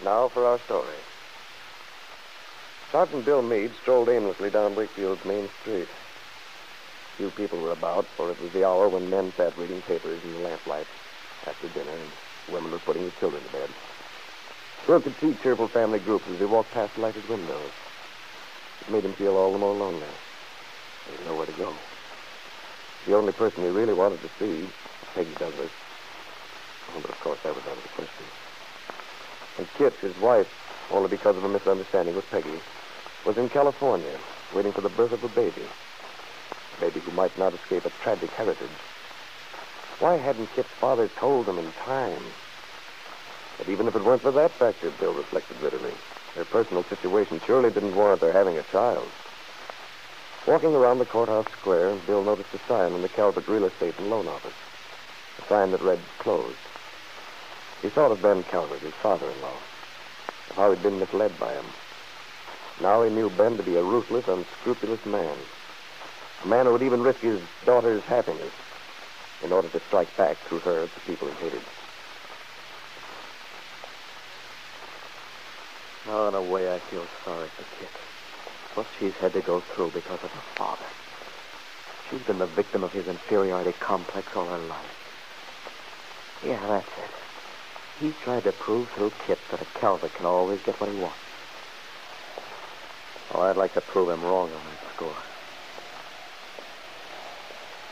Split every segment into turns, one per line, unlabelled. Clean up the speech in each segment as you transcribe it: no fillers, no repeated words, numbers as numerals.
Now for our story. Sergeant Bill Meade strolled aimlessly down Wakefield's main street. Few people were about, for it was the hour when men sat reading papers in the lamplight after dinner, and women were putting their children to bed. Bill could see cheerful family groups as he walked past lighted windows. It made him feel all the more lonely. He didn't know where to go. The only person he really wanted to see was Peggy Douglas. Oh, but of course that was out of the question. And Kit, his wife, only because of a misunderstanding with Peggy, was in California, waiting for the birth of a baby. A baby who might not escape a tragic heritage. Why hadn't Kit's father told them in time? But even if it weren't for that factor, Bill reflected bitterly, their personal situation surely didn't warrant their having a child. Walking around the courthouse square, Bill noticed a sign in the Calvert Real Estate and Loan Office. A sign that read, closed. He thought of Ben Calvert, his father-in-law, of how he'd been misled by him. Now he knew Ben to be a ruthless, unscrupulous man. A man who would even risk his daughter's happiness in order to strike back through her at the people he hated.
Oh, in a way, I feel sorry for Kit. What she's had to go through because of her father. She's been the victim of his inferiority complex all her life. Yeah, that's it. He's tried to prove through Kit that a Calvert can always get what he wants. Oh, I'd like to prove him wrong on that score.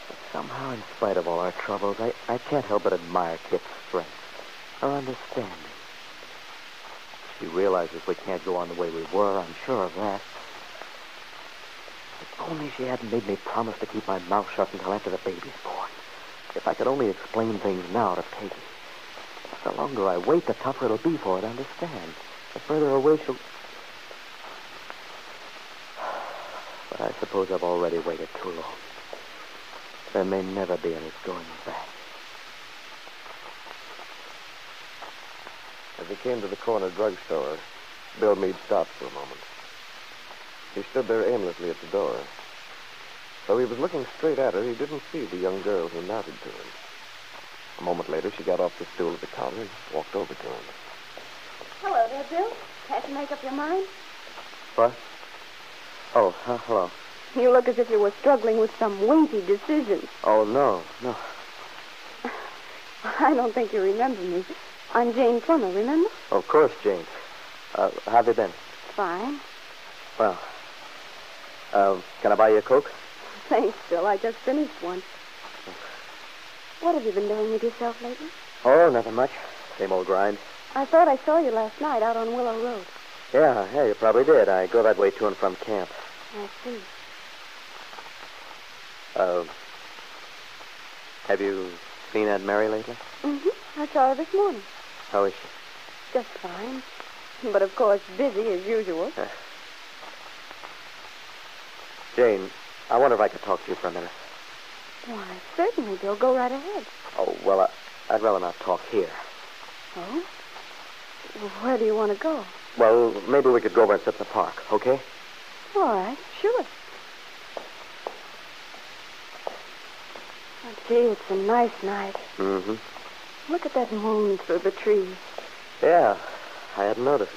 But somehow, in spite of all our troubles, I can't help but admire Kit's strength, her understanding. She realizes we can't go on the way we were, I'm sure of that. If only she hadn't made me promise to keep my mouth shut until after the baby's born. If I could only explain things now to Peggy. The longer I wait, the tougher it'll be for her to understand. The further away she'll... But I suppose I've already waited too long. There may never be any going back.
As he came to the corner drugstore, Bill Meade stopped for a moment. He stood there aimlessly at the door. Though he was looking straight at her, he didn't see the young girl who nodded to him. A moment later, she got off the stool at the counter and walked over to him.
Hello there, Bill. Can't you make up your mind?
What? Oh, hello.
You look as if you were struggling with some weighty decision.
Oh, no.
I don't think you remember me. I'm Jane Plummer, remember?
Of course, Jane. How have you been?
Fine.
Well, can I buy you a Coke?
Thanks, Bill. I just finished one. What have you been doing with yourself lately?
Oh, nothing much. Same old grind.
I thought I saw you last night out on Willow Road.
Yeah, you probably did. I go that way to and from camp.
I see.
Have you seen Aunt Mary lately?
Mm-hmm. I saw her this morning.
How is she?
Just fine. But, of course, busy as usual.
Jane, I wonder if I could talk to you for a minute.
Why, certainly, Bill. Go right ahead.
Oh, well, I'd rather not talk here.
Oh? Well, where do you want to go?
Well, maybe we could go over and sit in the park, okay?
All right, sure. Oh, gee, it's a nice night.
Mm-hmm.
Look at that moon through the trees.
Yeah, I hadn't noticed.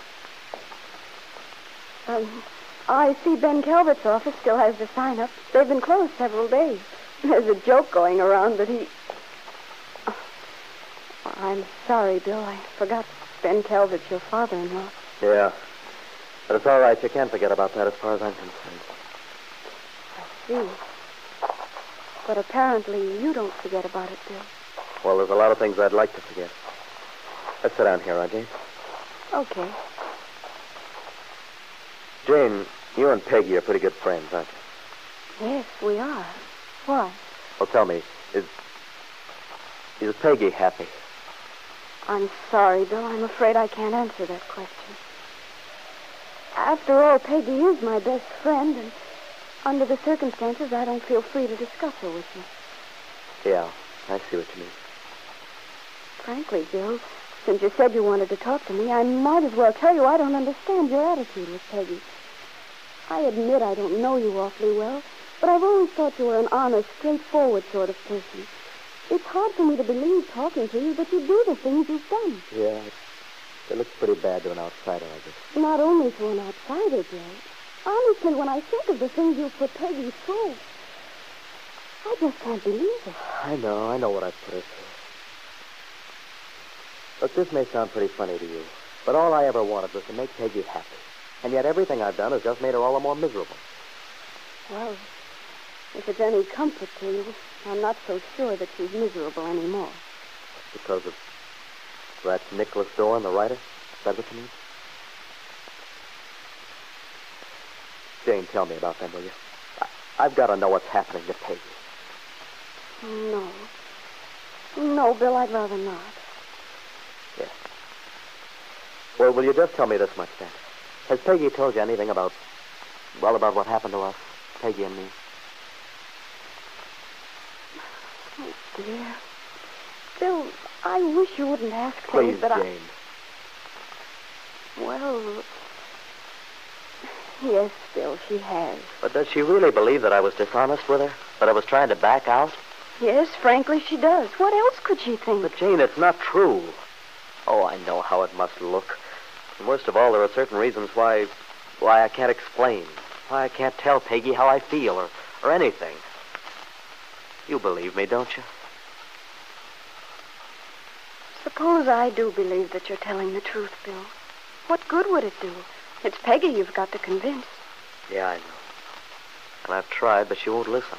I see Ben Calvert's office still has the sign up. They've been closed several days. There's a joke going around that he... Oh, I'm sorry, Bill. I forgot Ben Calvert's your father-in-law.
Yeah. But it's all right. You can't forget about that as far as I'm concerned.
I see. But apparently you don't forget about it, Bill.
Well, there's a lot of things I'd like to forget. Let's sit down here, Jane.
Okay.
Jane, you and Peggy are pretty good friends, aren't you?
Yes, we are. Why?
Well, tell me, is Peggy happy?
I'm sorry, Bill. I'm afraid I can't answer that question. After all, Peggy is my best friend, and under the circumstances, I don't feel free to discuss her with you.
Yeah, I see what you mean.
Frankly, Bill, since you said you wanted to talk to me, I might as well tell you I don't understand your attitude with Peggy. I admit I don't know you awfully well, but I've always thought you were an honest, straightforward sort of person. It's hard for me to believe, talking to you, that you do the things you've done.
Yeah, it looks pretty bad to an outsider, I guess.
Not only to an outsider, Bill. Honestly, when I think of the things you put Peggy through, I just can't believe it.
I know what I've put her through. Look, this may sound pretty funny to you, but all I ever wanted was to make Peggy happy. And yet everything I've done has just made her all the more miserable.
Well, if it's any comfort to you, I'm not so sure that she's miserable anymore.
Because of that Nicholas Dorn, the writer? Is that what you mean? Jane, tell me about them, will you? I've got to know what's happening to Peggy.
No. No, Bill, I'd rather not.
Yes. Well, will you just tell me this much, then? Has Peggy told you anything about what happened to us, Peggy and me?
Oh, dear. Bill, I wish you wouldn't ask things,
Please,
but
Jane.
Well, yes, Bill, she has.
But does she really believe that I was dishonest with her? That I was trying to back out?
Yes, frankly, she does. What else could she think?
But, Jane, it's not true. Oh, I know how it must look. And worst of all, there are certain reasons why I can't explain. Why I can't tell Peggy how I feel or anything. You believe me, don't you?
Suppose I do believe that you're telling the truth, Bill. What good would it do? It's Peggy you've got to convince.
Yeah, I know. And I've tried, but she won't listen.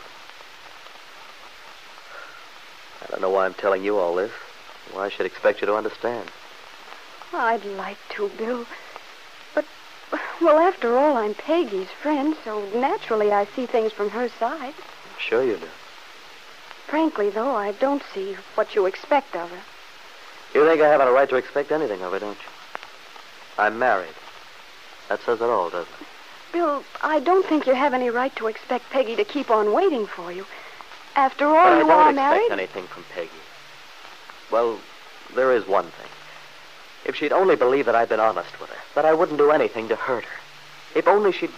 I don't know why I'm telling you all this. Why I should expect you to understand.
I'd like to, Bill. But, well, after all, I'm Peggy's friend, so naturally I see things from her side.
I'm sure you do.
Frankly, though, I don't see what you expect of her.
You think I haven't a right to expect anything of her, don't you? I'm married. That says it all, doesn't it?
Bill, I don't think you have any right to expect Peggy to keep on waiting for you. After all,
But
you
I
are
don't
married.
expect anything from Peggy. Well, there is one thing. If she'd only believe that I've been honest with her, that I wouldn't do anything to hurt her. If only she'd...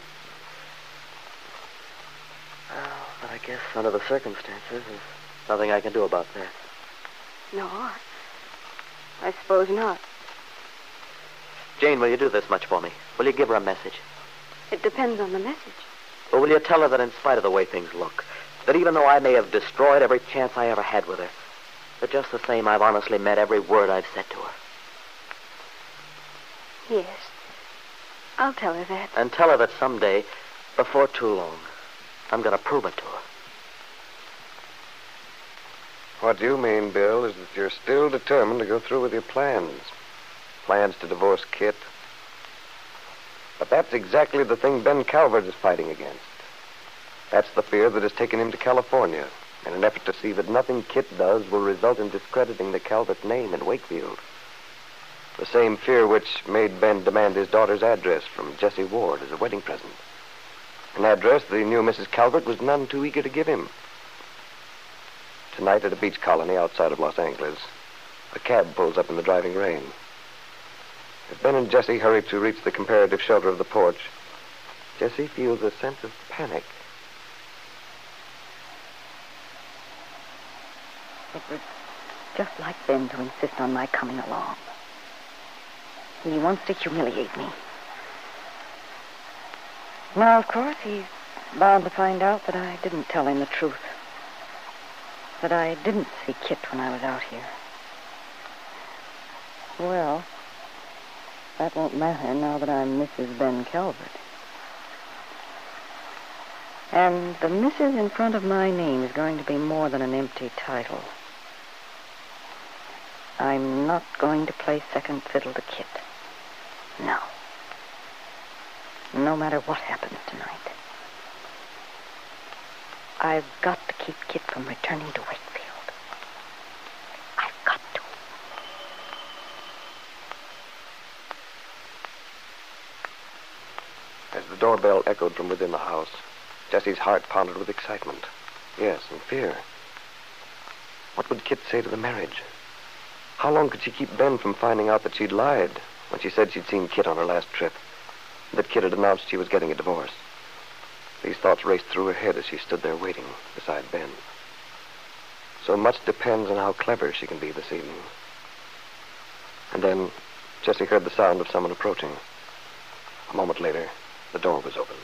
Well, but I guess under the circumstances, there's nothing I can do about that.
No, I suppose not.
Jane, will you do this much for me? Will you give her a message?
It depends on the message.
Or will you tell her that in spite of the way things look, that even though I may have destroyed every chance I ever had with her, that just the same I've honestly meant every word I've said to her?
Yes. I'll tell her that.
And tell her that someday, before too long, I'm going to prove it to her.
What you mean, Bill, is that you're still determined to go through with your plans. Plans to divorce Kit. But that's exactly the thing Ben Calvert is fighting against. That's the fear that has taken him to California in an effort to see that nothing Kit does will result in discrediting the Calvert name in Wakefield. The same fear which made Ben demand his daughter's address from Jessie Ward as a wedding present. An address that he knew Mrs. Calvert was none too eager to give him. Tonight at a beach colony outside of Los Angeles, a cab pulls up in the driving rain. As Ben and Jessie hurry to reach the comparative shelter of the porch, Jessie feels a sense of panic.
It was just like Ben to insist on my coming along. He wants to humiliate me. Now, of course, he's bound to find out that I didn't tell him the truth. That I didn't see Kit when I was out here. Well, that won't matter now that I'm Mrs. Ben Calvert. And the Mrs. in front of my name is going to be more than an empty title. I'm not going to play second fiddle to Kit. No. No matter what happens tonight. I've got to keep Kit from returning to Wakefield. I've got to.
As the doorbell echoed from within the house, Jessie's heart pounded with excitement. Yes, and fear. What would Kit say to the marriage? How long could she keep Ben from finding out that she'd lied when she said she'd seen Kit on her last trip, and that Kit had announced she was getting a divorce? These thoughts raced through her head as she stood there waiting beside Ben. So much depends on how clever she can be this evening. And then, Jesse heard the sound of someone approaching. A moment later, the door was opened.